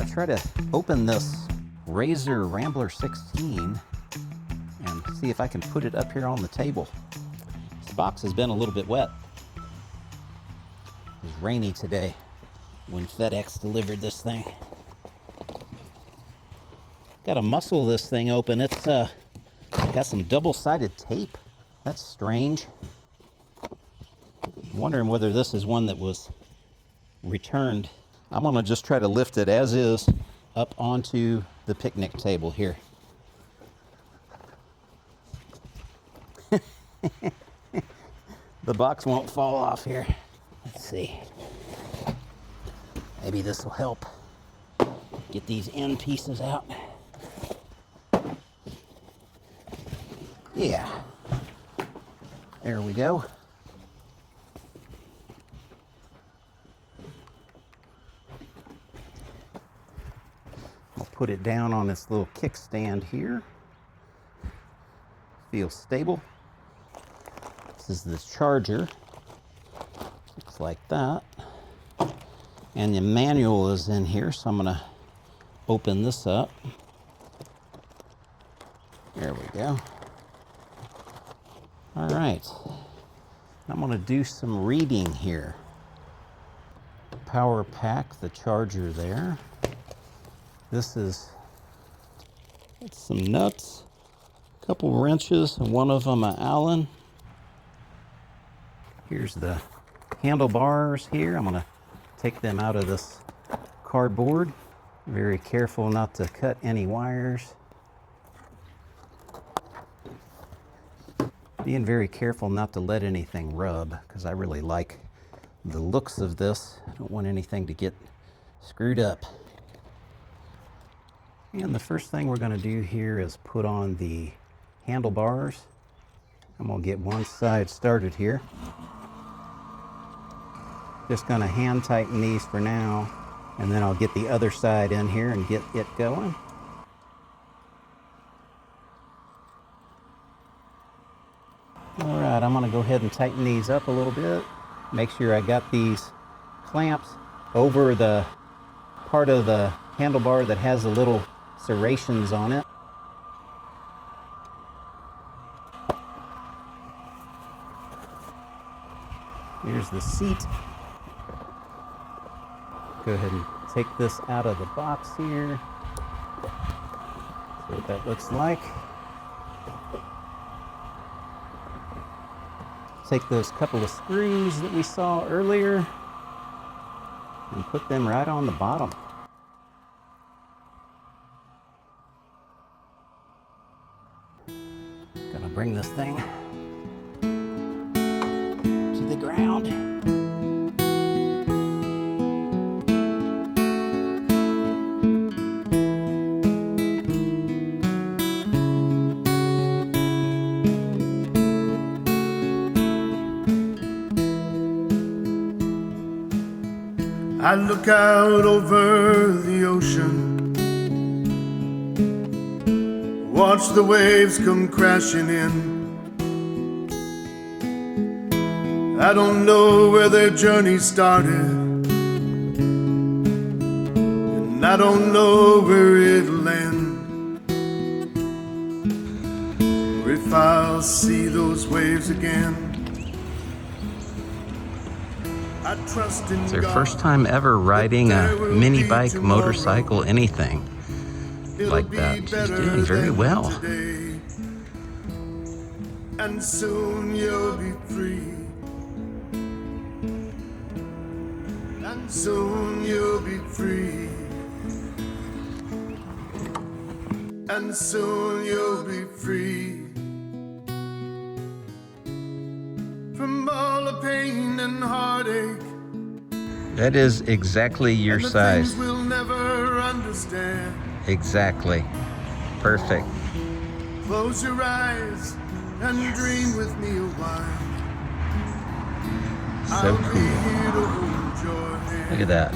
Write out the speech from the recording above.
gonna try to open this Razor Rambler 16 and see if I can put it up here on the table. This box has been a little bit wet. It was rainy today when FedEx delivered this thing. Gotta muscle this thing open. It's got some double-sided tape. That's strange. I'm wondering whether this is one that was returned. I'm gonna just try to lift it as is up onto the picnic table here. The box won't fall off here. Let's see. Maybe this will help get these end pieces out. Yeah. There we go. I'll put it down on this little kickstand here. Feels stable. This is the charger. Looks like that. And the manual is in here, so I'm gonna open this up. There we go. All right. I'm gonna do some reading here. Power pack, the charger there. This is some nuts, a couple wrenches, one of them an Allen. Here's the handlebars here. I'm gonna take them out of this cardboard. Very careful not to cut any wires. Being very careful not to let anything rub, because I really like the looks of this. I don't want anything to get screwed up. And the first thing we're going to do here is put on the handlebars. I'm going to get one side started here. Just going to hand tighten these for now, and then I'll get the other side in here and get it going. All right, I'm going to go ahead and tighten these up a little bit. Make sure I got these clamps over the part of the handlebar that has the little serrations on it. Here's the seat. Go ahead and take this out of the box here. See what that looks like. Take those couple of screws that we saw earlier and put them right on the bottom. Gonna bring this thing to the ground. I look out over the ocean, watch the waves come crashing in. I don't know where their journey started, and I don't know where it'll end, or if I'll see those waves again. It's their first time ever riding a mini bike, motorcycle, anything like that. She's doing very well. And soon you'll be free. And soon you'll be free. And soon you'll be free. From all the pain and heartache. That is exactly your size. We'll never understand. Exactly. Perfect. Close your eyes and dream with me a while. So cool. Look at that.